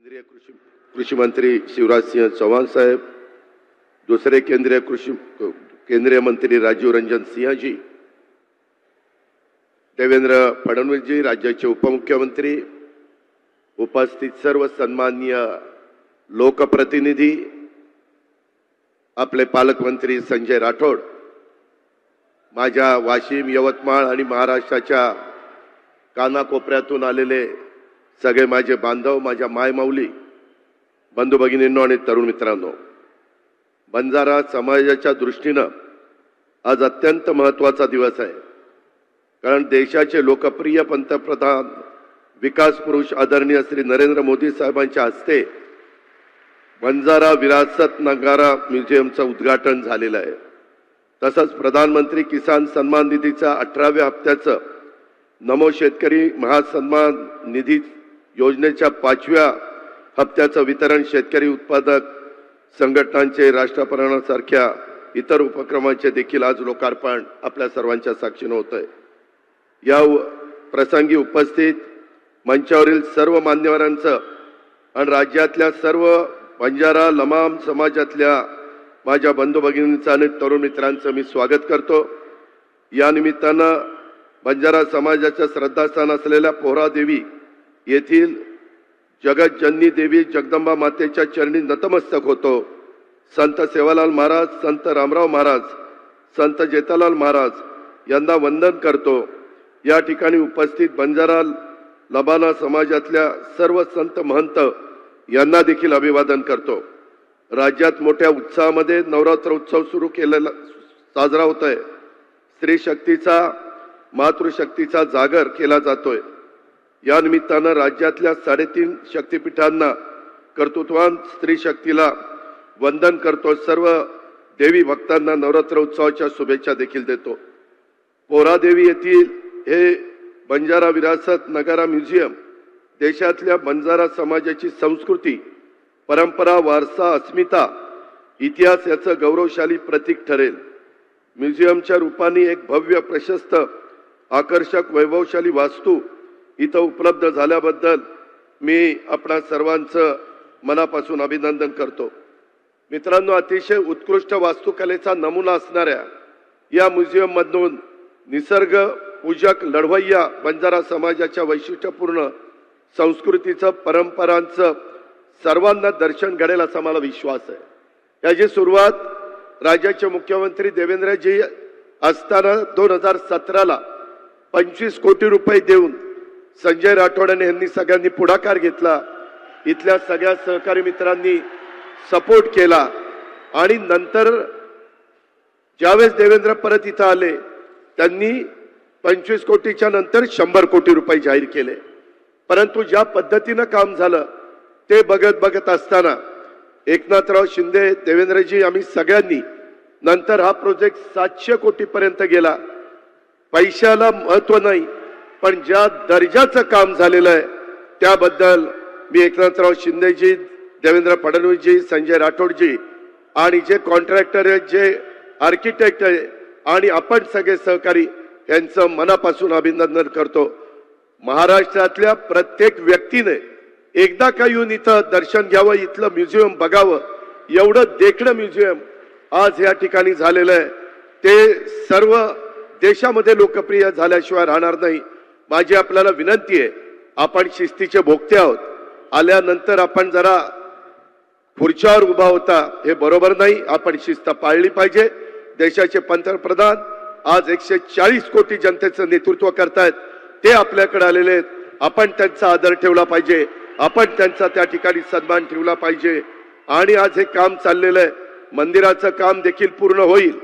केंद्रीय कृषी मंत्री शिवराज सिंह चौहान साहेब, दूसरे केंद्रीय मंत्री राजीव रंजन सिंह जी, देवेंद्र फडणवीस जी, राज्याचे उपमुख्यमंत्री, उपस्थित सर्व सन्माननीय लोकप्रतिनिधी, आपले पालकमंत्री संजय राठोड, माझ्या वाशिम, यवतमाळ आणि महाराष्ट्राच्या कानाकोपऱ्यातून आलेले सगळे माझे बांधव, माझ्या मायमाऊली, बंधू भगिनींनो आणि तरुण मित्रांनो, बंजारा समाजाच्या दृष्टीनं आज अत्यंत महत्त्वाचा दिवस आहे. कारण देशाचे लोकप्रिय पंतप्रधान विकास पुरुष आदरणीय श्री नरेंद्र मोदी साहेबांच्या हस्ते बंजारा विरासत नगारा म्युझियमचं उद्घाटन झालेलं आहे. तसंच प्रधानमंत्री किसान सन्मान निधीच्या 18व्या हप्त्याचं नमो शेतकरी महासन्मान निधी योजनेच्या 5व्या हप्त्याचं वितरण शेतकरी उत्पादक संघटनांचे राष्ट्रपतींसारख्या इतर उपक्रमांचे देखील आज लोकार्पण आपल्या सर्वांच्या साक्षीने होत आहे. या प्रसंगी उपस्थित मंचावरील सर्व मान्यवरांचं आणि राज्यातल्या सर्व बंजारा लमाम समाजातल्या माझ्या बंधू भगिनींचं आणि तरुण मित्रांचं मी स्वागत करतो. या निमित्तानं बंजारा समाजाच्या श्रद्धास्थान असलेल्या पोहरादेवी येथील जगतजननी देवी जगदंबा मातेच्या चरणी नतमस्तक होतो. संत सेवालाल महाराज, संत रामराव महाराज, संत जेठालाल महाराज यांना वंदन करतो. या ठिकाणी उपस्थित बंजारा लबाना समाजातल्या सर्व संत महंत यांना देखील अभिवादन करतो. राज्यात मोठ्या उत्साहामध्ये नवरात्र उत्सव सुरू केलेला साजरा होत आहे. स्त्री शक्तीचा, मातृशक्तीचा जागर केला जातोय. या निमित्तानं राज्यातल्या 3.5 शक्तिपीठांना कर्तृत्ववान स्त्री शक्तीला वंदन करतो. सर्व देवी भक्तांना नवरात्र उत्सवाच्या शुभेच्छा देखील देतो. पोहरादेवी येथील हे बंजारा विरासत नगारा म्युझियम देशातल्या बंजारा समाजाची संस्कृती, परंपरा, वारसा, अस्मिता, इतिहास याचं गौरवशाली प्रतीक ठरेल. म्युझियमच्या रूपाने एक भव्य, प्रशस्त, आकर्षक, वैभवशाली वास्तू इथं उपलब्ध झाल्याबद्दल मी आपणा सर्वांचं मनापासून अभिनंदन करतो. मित्रांनो, अतिशय उत्कृष्ट वास्तुकलेचा नमुना असणाऱ्या या म्युझियममधून निसर्ग पूजक लढवय्या बंजारा समाजाच्या वैशिष्ट्यपूर्ण संस्कृतीचं, परंपरांचं सर्वांना दर्शन घडेल असा मला विश्वास आहे. याची सुरुवात राज्याचे मुख्यमंत्री देवेंद्रजी असताना 2017ला 25 कोटी रुपये देऊन संजय राठोड यांनी सगळ्यांनी पुढाकार घेतला. इथल्या सगळ्या सहकारी मित्रांनी सपोर्ट केला आणि नंतर ज्यावेळेस देवेंद्र परत इथं आले त्यांनी 25 कोटीच्या नंतर 100 कोटी रुपये जाहीर केले. परंतु ज्या पद्धतीनं काम झालं ते बघत असताना एकनाथराव शिंदे, देवेंद्रजी, आम्ही सगळ्यांनी नंतर हा प्रोजेक्ट 700 कोटीपर्यंत गेला. पैशाला महत्व नाही, पण ज्या दर्जाचं काम झालेलं आहे त्याबद्दल मी एकनाथराव शिंदेजी, देवेंद्र फडणवीसजी, संजय राठोडजी आणि जे कॉन्ट्रॅक्टर आहेत, जे आर्किटेक्ट आहे आणि आपण सगळे सहकारी यांचं मनापासून अभिनंदन करतो. महाराष्ट्रातल्या प्रत्येक व्यक्तीने एकदा का येऊन इथं दर्शन घ्यावं, इथलं म्युझियम बघावं. एवढं देखणं म्युझियम आज या ठिकाणी झालेलं आहे. ते सर्व देशामध्ये लोकप्रिय झाल्याशिवाय राहणार नाही. माझी आपल्याला विनंती आहे, आपण शिस्तीचे भोगते आहोत. आल्यानंतर आपण जरा खुर्च्यावर उभा होता हे बरोबर नाही. आपण शिस्त पाळली पाहिजे. देशाचे पंतप्रधान आज 140 कोटी जनतेचं नेतृत्व करतायत. ते आपल्याकडे आलेले आहेत. आपण त्यांचा आदर ठेवला पाहिजे. आपण त्यांचा त्या ठिकाणी सन्मान ठेवला पाहिजे. आणि आज हे काम चाललेलं आहे. मंदिराचं काम देखील पूर्ण होईल.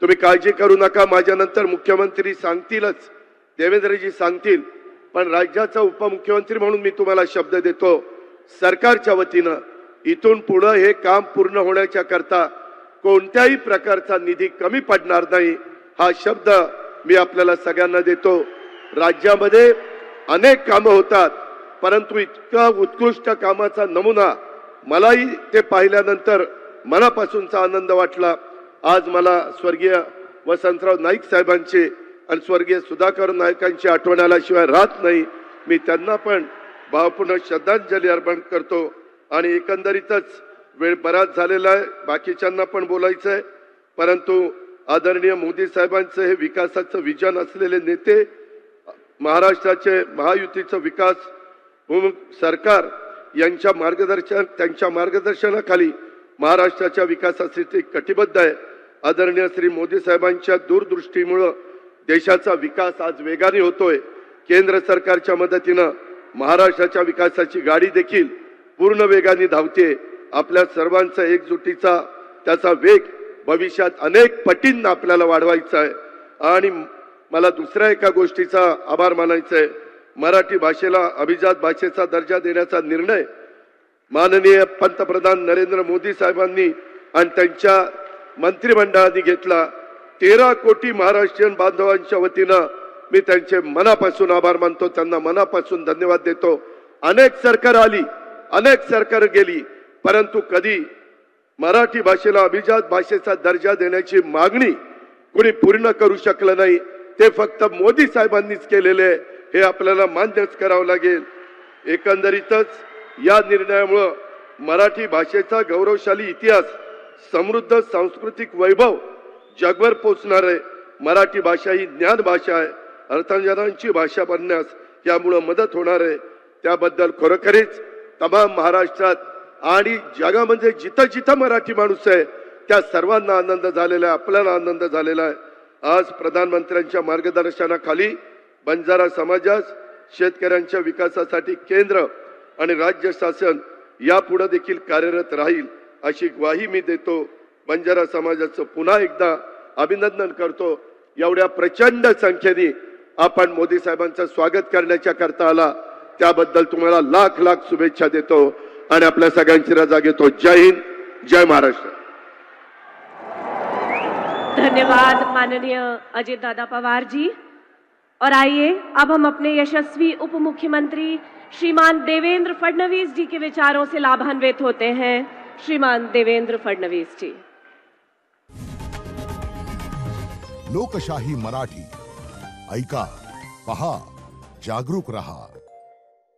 तुम्ही काळजी करू नका. माझ्यानंतर मुख्यमंत्री सांगतीलच, देवेंद्रजी सांगतील, पण राज्याचा उपमुख्यमंत्री म्हणून मी तुम्हाला शब्द देतो, सरकारच्या वतीनं इथून पुढे हे काम पूर्ण होण्याच्या करता कोणत्याही प्रकारचा निधी कमी पडणार नाही हा शब्द मी आपल्याला सगळ्यांना देतो. राज्यामध्ये अनेक कामं होतात, परंतु इतका उत्कृष्ट कामाचा नमुना मलाही ते पाहिल्यानंतर मनापासूनचा आनंद वाटला. आज मला स्वर्गीय वसंतराव नाईक साहेबांचे आणि स्वर्गीय सुधाकर नायकांची आठवण आल्याशिवाय राहत नाही. मी त्यांना पण भावपूर्ण श्रद्धांजली अर्पण करतो. आणि एकंदरीतच वेळ बराच झालेला आहे, बाकीच्यांना पण बोलायचं आहे, परंतु आदरणीय मोदी साहेबांचं हे विकासाचं विजन असलेले नेते, महाराष्ट्राचे महायुतीचं विकास सरकार यांच्या त्यांच्या मार्गदर्शनाखाली महाराष्ट्राच्या विकासासाठी कटिबद्ध आहे. आदरणीय श्री मोदी साहेबांच्या दूरदृष्टीमुळे देशाचा विकास आज वेगाने होतोय. केंद्र सरकारच्या मदतीनं महाराष्ट्राच्या विकासाची गाडी देखील पूर्ण वेगाने धावते. आपल्या सर्वांचा एकजुटीचा त्याचा वेग भविष्यात अनेक पटींना आपल्याला वाढवायचा आहे. आणि मला दुसऱ्या एका गोष्टीचा आभार मानायचा आहे. मराठी भाषेला अभिजात भाषेचा दर्जा देण्याचा निर्णय माननीय पंतप्रधान नरेंद्र मोदी साहेबांनी आणि त्यांच्या मंत्रिमंडळाने घेतला. 13 कोटी महाराष्ट्रीयन बांधवांच्या वतीनं मी त्यांचे मनापासून आभार मानतो, त्यांना मनापासून धन्यवाद देतो. अनेक सरकार आली, अनेक सरकार गेली, परंतु कधी मराठी भाषेला अभिजात भाषेचा दर्जा देण्याची मागणी कोणी पूर्ण करू शकलं नाही. ते फक्त मोदी साहेबांनीच केलेले, हे आपल्याला मान्यच करावं लागेल. एकंदरीतच या निर्णयामुळे मराठी भाषेचा गौरवशाली इतिहास, समृद्ध सांस्कृतिक वैभव जगभर पोचणार आहे. मराठी भाषा ही ज्ञान भाषा आहे, अर्थांजनांची भाषा बनण्यास यामुळे मदत होणार आहे. त्याबद्दल खरोखरीच तमाम महाराष्ट्रात आणि जगामध्ये जिथं जिथं मराठी माणूस आहे त्या सर्वांना आनंद झालेला आहे, आपल्याला आनंद झालेला आहे. आज प्रधानमंत्र्यांच्या मार्गदर्शनाखाली बंजारा समाजास शेतकऱ्यांच्या विकासासाठी केंद्र आणि राज्य शासन यापुढे देखील कार्यरत राहील अशी ग्वाही मी देतो. बंजारा समाजाचं पुन्हा एकदा अभिनंदन करतो. एवढ्या प्रचंड संख्येने आपण मोदी साहेबांचं स्वागत करण्याच्या करता आला, त्याबद्दल तुम्हाला लाख लाख शुभेच्छा देतो आणि आपल्या सगळ्यांची रजा घेतो. जय हिंद, जय महाराष्ट्र. धन्यवाद माननीय अजित दादा पवार जी। और आइए अब हम अपने यशस्वी उप मुख्यमंत्री श्रीमान देवेंद्र फडणवीस जी के विचारों से लाभान्वित होते हैं। श्रीमान देवेंद्र फडणवीस जी। लोकशाही मराठी ऐका, पहा, जागरूक रहा।